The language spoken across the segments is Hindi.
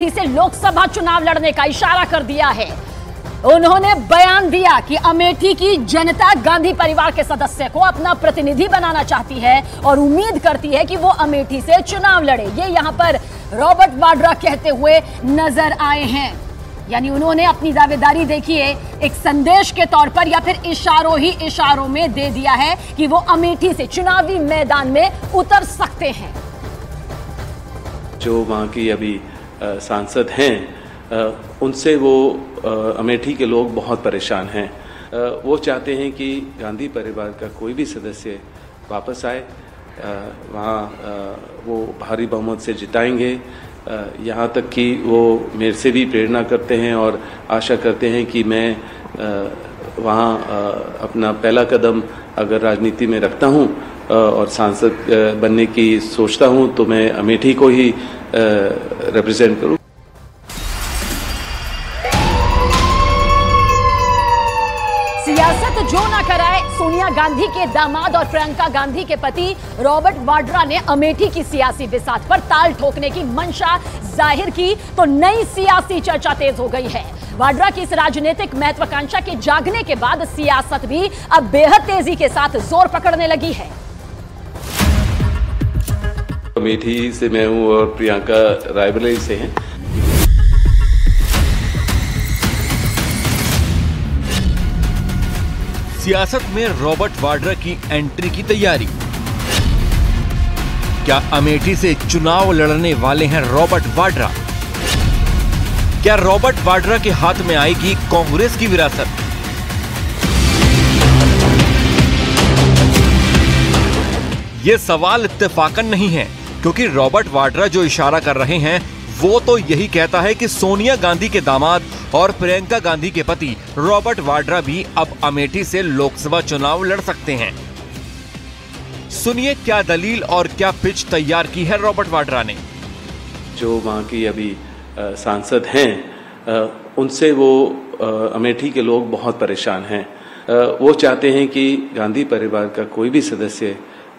से लोकसभा चुनाव लड़ने का इशारा कर दिया है। उन्होंने बयान दिया कि अमेठी की जनता गांधी परिवार के सदस्य को अपना प्रतिनिधि बनाना चाहती है और उम्मीद करती है कि वो अमेठी से चुनाव लड़े। ये यहां पर रॉबर्ट वाड्रा कहते हुए नजर आए हैं। यानी उन्होंने अपनी दावेदारी देखिए एक संदेश के तौर पर या फिर इशारों में दे दिया है कि वो अमेठी से चुनावी मैदान में उतर सकते हैं। जो वहां की अभी सांसद हैं उनसे वो अमेठी के लोग बहुत परेशान हैं। वो चाहते हैं कि गांधी परिवार का कोई भी सदस्य वापस आए, वहाँ वो भारी बहुमत से जिताएंगे। यहाँ तक कि वो मेरे से भी प्रेरणा करते हैं और आशा करते हैं कि मैं वहाँ अपना पहला कदम अगर राजनीति में रखता हूँ और सांसद बनने की सोचता हूँ तो मैं अमेठी को ही रिप्रेजेंट करूँ। सियासत जो ना कराए, सोनिया गांधी के दामाद और प्रियंका गांधी के पति रॉबर्ट वाड्रा ने अमेठी की सियासी बिसात पर ताल ठोकने की मंशा जाहिर की तो नई सियासी चर्चा तेज हो गई है। वाड्रा की इस राजनीतिक महत्वाकांक्षा के जागने के बाद सियासत भी अब बेहद तेजी के साथ जोर पकड़ने लगी है। अमेठी से मैं हूँ और प्रियंका रायबरेली से हैं। सियासत में रॉबर्ट वाड्रा की एंट्री की तैयारी। क्या अमेठी से चुनाव लड़ने वाले हैं रॉबर्ट वाड्रा? क्या रॉबर्ट वाड्रा के हाथ में आएगी कांग्रेस की विरासत? ये सवाल इत्तेफाकन नहीं है, क्योंकि रॉबर्ट वाड्रा जो इशारा कर रहे हैं वो तो यही कहता है कि सोनिया गांधी के दामाद और प्रियंका गांधी के पति रॉबर्ट वाड्रा भी अब अमेठी से लोकसभा चुनाव लड़ सकते हैं। सुनिए क्या दलील और क्या पिच तैयार की है रॉबर्ट वाड्रा ने। जो वहाँ की अभी सांसद हैं उनसे वो अमेठी के लोग बहुत परेशान हैं। वो चाहते हैं कि गांधी परिवार का कोई भी सदस्य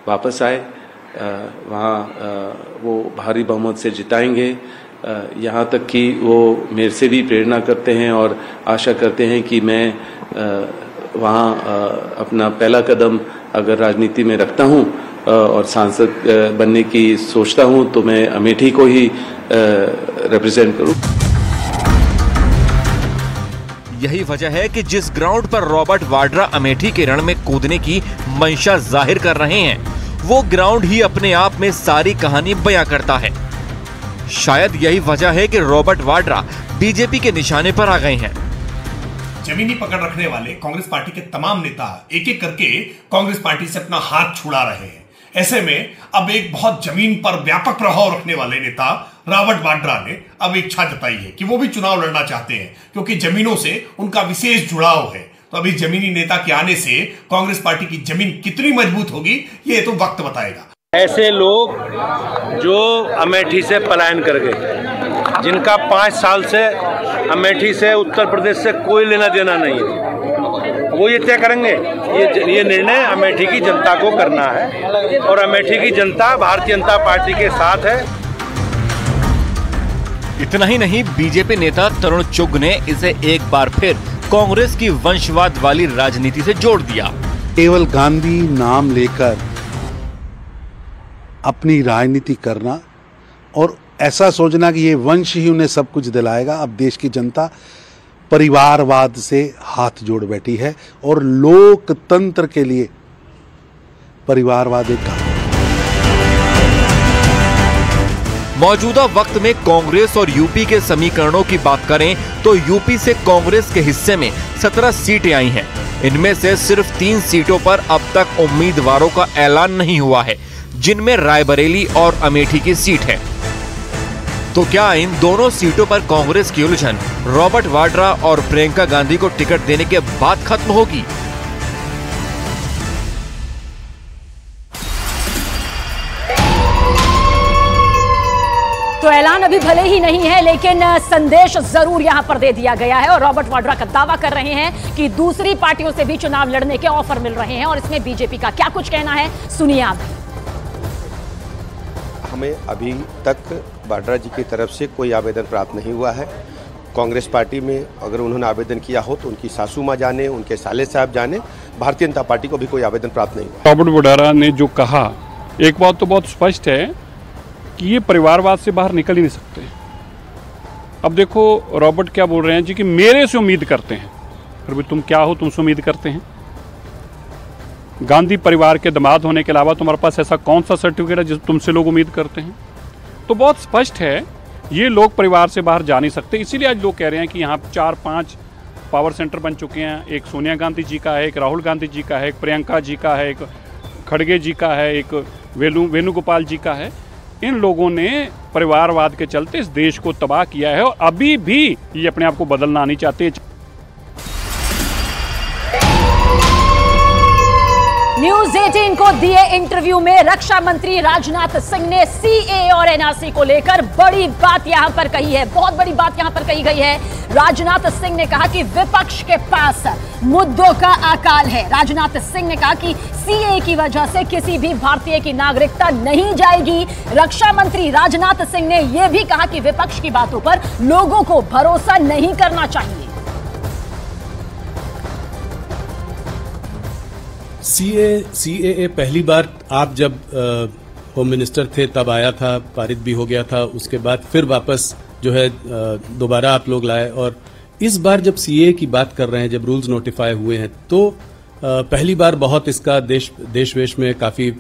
वापस आए, वहाँ वो भारी बहुमत से जिताएंगे। यहाँ तक कि वो मेरे से भी प्रेरणा करते हैं और आशा करते हैं कि मैं वहाँ अपना पहला कदम अगर राजनीति में रखता हूँ और सांसद बनने की सोचता हूँ तो मैं अमेठी को ही रिप्रेजेंट करूँ। यही वजह है कि जिस ग्राउंड पर रॉबर्ट वाड्रा अमेठी के रण में कूदने की मंशा जाहिर कर रहे हैं वो ग्राउंड ही अपने आप में सारी कहानी बयां करता है। शायद यही वजह है कि रॉबर्ट वाड्रा बीजेपी के निशाने पर आ गए हैं। जमीनी पकड़ रखने वाले कांग्रेस पार्टी के तमाम नेता एक एक करके कांग्रेस पार्टी से अपना हाथ छुड़ा रहे हैं। ऐसे में अब एक बहुत जमीन पर व्यापक प्रभाव रखने वाले नेता रॉबर्ट वाड्रा ने अब इच्छा जताई है कि वो भी चुनाव लड़ना चाहते हैं, क्योंकि जमीनों से उनका विशेष जुड़ाव है। तो अभी जमीनी नेता के आने से कांग्रेस पार्टी की जमीन कितनी मजबूत होगी ये तो वक्त बताएगा। ऐसे लोग जो अमेठी से पलायन कर गए, जिनका 5 साल से अमेठी से उत्तर प्रदेश से कोई लेना देना नहीं है, वो ये तय करेंगे। ये निर्णय अमेठी की जनता को करना है और अमेठी की जनता भारतीय जनता पार्टी के साथ है। इतना ही नहीं, बीजेपी नेता तरुण चुग ने इसे एक बार फिर कांग्रेस की वंशवाद वाली राजनीति से जोड़ दिया। केवल गांधी नाम लेकर अपनी राजनीति करना और ऐसा सोचना कि ये वंश ही उन्हें सब कुछ दिलाएगा। अब देश की जनता परिवारवाद से हाथ जोड़ बैठी है और लोकतंत्र के लिए परिवारवाद एक मौजूदा वक्त में कांग्रेस और यूपी के समीकरणों की बात करें तो यूपी से कांग्रेस के हिस्से में 17 सीटें आई हैं। इनमें से सिर्फ 3 सीटों पर अब तक उम्मीदवारों का ऐलान नहीं हुआ है, जिनमें रायबरेली और अमेठी की सीट है। तो क्या इन दोनों सीटों पर कांग्रेस की उलझन रॉबर्ट वाड्रा और प्रियंका गांधी को टिकट देने के बाद खत्म होगी? तो ऐलान अभी भले ही नहीं है, लेकिन संदेश जरूर यहां पर दे दिया गया है और रॉबर्ट वाड्रा का दावा कर रहे हैं कि दूसरी पार्टियों से भी चुनाव लड़ने के ऑफर मिल रहे हैं और इसमें बीजेपी का क्या कुछ कहना है, सुनिए आप। हमें अभी तक वाड्रा जी की तरफ से कोई आवेदन प्राप्त नहीं हुआ है। कांग्रेस पार्टी में अगर उन्होंने आवेदन किया हो तो उनकी सासू माँ जाने, उनके साले साहब जाने, भारतीय जनता पार्टी को भी कोई आवेदन प्राप्त नहीं हुआ। रॉबर्ट वाड्रा ने जो कहा, एक बात तो बहुत स्पष्ट है कि ये परिवारवाद से बाहर निकल ही नहीं सकते। अब देखो रॉबर्ट क्या बोल रहे हैं जी कि मेरे से उम्मीद करते हैं। फिर भी तुम क्या हो, तुमसे उम्मीद करते हैं? गांधी परिवार के दामाद होने के अलावा तुम्हारे पास ऐसा कौन सा सर्टिफिकेट है जिस तुमसे लोग उम्मीद करते हैं? तो बहुत स्पष्ट है, ये लोग परिवार से बाहर जा नहीं सकते। इसीलिए आज लोग कह रहे हैं कि यहाँ 4-5 पावर सेंटर बन चुके हैं। एक सोनिया गांधी जी का है, एक राहुल गांधी जी का है, एक प्रियंका जी का है, एक खड़गे जी का है, एक वेणुगोपाल जी का है। इन लोगों ने परिवारवाद के चलते इस देश को तबाह किया है और अभी भी ये अपने आप को बदलना नहीं चाहते। न्यूज 18 को दिए इंटरव्यू में रक्षा मंत्री राजनाथ सिंह ने सीएए और एनआरसी को लेकर बड़ी बात यहां पर कही है। बहुत बड़ी बात यहां पर कही गई है। राजनाथ सिंह ने कहा कि विपक्ष के पास मुद्दों का अकाल है। राजनाथ सिंह ने कहा कि सीएए की वजह से किसी भी भारतीय की नागरिकता नहीं जाएगी। रक्षा मंत्री राजनाथ सिंह ने यह भी कहा कि विपक्ष की बातों पर लोगों को भरोसा नहीं करना चाहिए। सीएए पहली बार आप जब होम मिनिस्टर थे तब आया था, पारित भी हो गया था। उसके बाद फिर वापस जो है दोबारा आप लोग लाए, और इस बार जब सीएए की बात कर रहे हैं, जब रूल्स नोटिफाई हुए हैं, तो पहली बार बहुत इसका देश वेश में काफी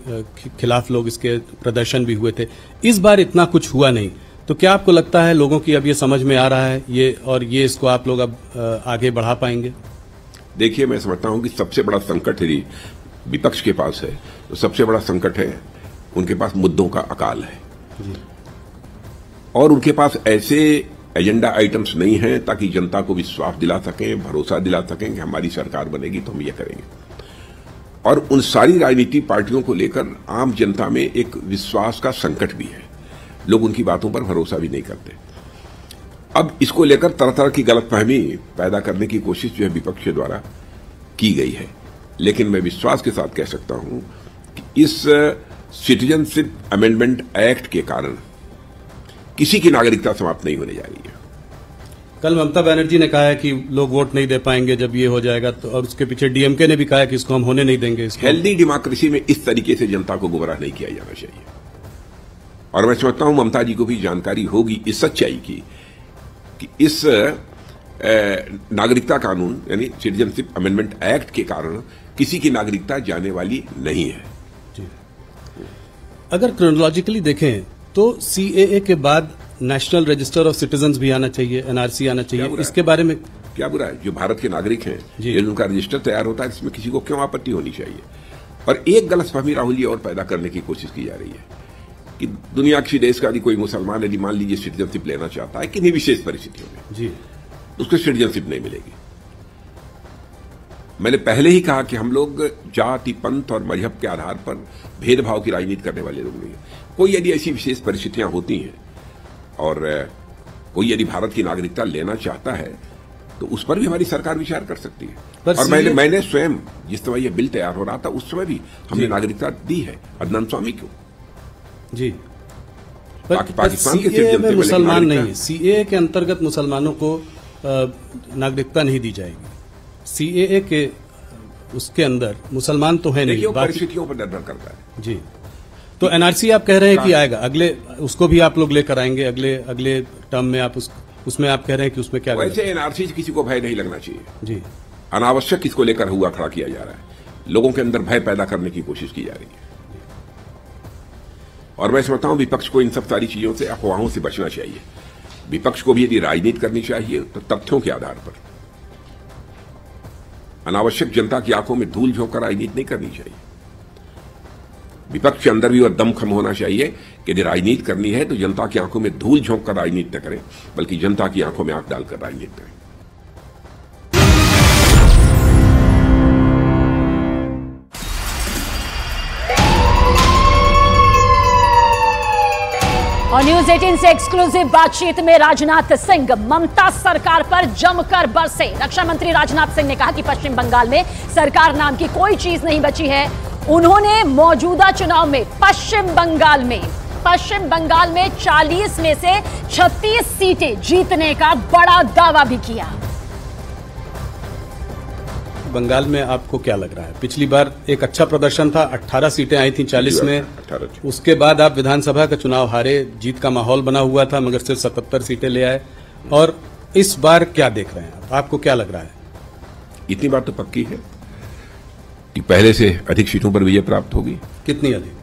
खिलाफ लोग इसके प्रदर्शन भी हुए थे। इस बार इतना कुछ हुआ नहीं। तो क्या आपको लगता है लोगों की अब ये समझ में आ रहा है ये, और ये इसको आप लोग अब आगे बढ़ा पाएंगे? देखिए, मैं समझता हूं कि सबसे बड़ा संकट यदि विपक्ष के पास है तो सबसे बड़ा संकट है उनके पास मुद्दों का अकाल है और उनके पास ऐसे एजेंडा आइटम्स नहीं हैं ताकि जनता को विश्वास दिला सकें, भरोसा दिला सकें कि हमारी सरकार बनेगी तो हम ये करेंगे। और उन सारी राजनीतिक पार्टियों को लेकर आम जनता में एक विश्वास का संकट भी है। लोग उनकी बातों पर भरोसा भी नहीं करते। अब इसको लेकर तरह तरह की गलतफहमी पैदा करने की कोशिश जो है विपक्ष के द्वारा की गई है, लेकिन मैं विश्वास के साथ कह सकता हूं कि इस सिटीजनशिप अमेंडमेंट एक्ट के कारण किसी की नागरिकता समाप्त नहीं होने जा रही है। कल ममता बनर्जी ने कहा है कि लोग वोट नहीं दे पाएंगे जब ये हो जाएगा, तो और उसके पीछे डीएमके ने भी कहा है कि इसको हम होने नहीं देंगे। हेल्दी डेमोक्रेसी में इस तरीके से जनता को गुमराह नहीं किया जाना चाहिए। और मैं समझता हूं ममता जी को भी जानकारी होगी इस सच्चाई की कि इस नागरिकता कानून यानी सिटीजनशिप अमेंडमेंट एक्ट के कारण किसी की नागरिकता जाने वाली नहीं है। जी। अगर क्रोनोलॉजिकली देखें तो सीएए के बाद नेशनल रजिस्टर ऑफ सिटीजन्स भी आना चाहिए, एनआरसी आना चाहिए। इसके बारे में क्या बुरा है? जो भारत के नागरिक हैं, ये उनका रजिस्टर तैयार होता है, इसमें किसी को क्यों आपत्ति होनी चाहिए? और एक गलतफहमी राहुल जी और पैदा करने की कोशिश की जा रही है कि दुनिया किसी देश का यदि कोई मुसलमान यदि मान लीजिए सिटीजनशिप लेना चाहता है किन्हीं विशेष परिस्थितियों में, जी, उसको सिटीजनशिप नहीं मिलेगी। मैंने पहले ही कहा कि हम लोग जाति, पंथ और मजहब के आधार पर भेदभाव की राजनीति करने वाले लोग नहीं हैं। कोई यदि ऐसी विशेष परिस्थितियां होती हैं और कोई यदि भारत की नागरिकता लेना चाहता है तो उस पर भी हमारी सरकार विचार कर सकती है। और मैंने स्वयं जिस समय यह बिल तैयार हो रहा था उस समय भी हमने नागरिकता दी है अदनान स्वामी को। जी, पाकिस्तान के सीएए में मुसलमान नहीं है। सीएए के अंतर्गत मुसलमानों को नागरिकता नहीं दी जाएगी। सीएए के उसके अंदर मुसलमान तो है नहीं, परिस्थितियों पर निर्भर करता है। जी, तो एनआरसी आप कह रहे हैं कि आएगा अगले, उसको भी आप लोग लेकर आएंगे अगले टर्म में। आप उसमें आप कह रहे हैं कि उसमें क्या? वैसे एनआरसी से किसी को भय नहीं लगना चाहिए। जी, अनावश्यक इसको लेकर हुआ खड़ा किया जा रहा है, लोगों के अंदर भय पैदा करने की कोशिश की जा रही है। और मैं समझता हूं विपक्ष को इन सब सारी चीजों से, अफवाहों से बचना चाहिए। विपक्ष को भी यदि राजनीति करनी चाहिए तो तथ्यों के आधार पर, अनावश्यक जनता की आंखों में धूल झोंक कर राजनीति नहीं करनी चाहिए। विपक्ष के अंदर भी वह दमखम होना चाहिए कि यदि राजनीति करनी है तो जनता की आंखों में धूल झोंक कर राजनीति न करें, बल्कि जनता की आंखों में आंख डालकर राजनीति करें। और न्यूज 18 से एक्सक्लूसिव बातचीत में राजनाथ सिंह ममता सरकार पर जमकर बरसे। रक्षा मंत्री राजनाथ सिंह ने कहा कि पश्चिम बंगाल में सरकार नाम की कोई चीज नहीं बची है। उन्होंने मौजूदा चुनाव में पश्चिम बंगाल में पश्चिम बंगाल में 40 में से 36 सीटें जीतने का बड़ा दावा भी किया। बंगाल में आपको क्या लग रहा है? पिछली बार एक अच्छा प्रदर्शन था, 18 सीटें आई थी 40 में। उसके बाद आप विधानसभा का चुनाव हारे, जीत का माहौल बना हुआ था, मगर सिर्फ 77 सीटें ले आए। और इस बार क्या देख रहे हैं आपको क्या लग रहा है? इतनी बात तो पक्की है कि पहले से अधिक सीटों पर विजय प्राप्त होगी। कितनी अधिक?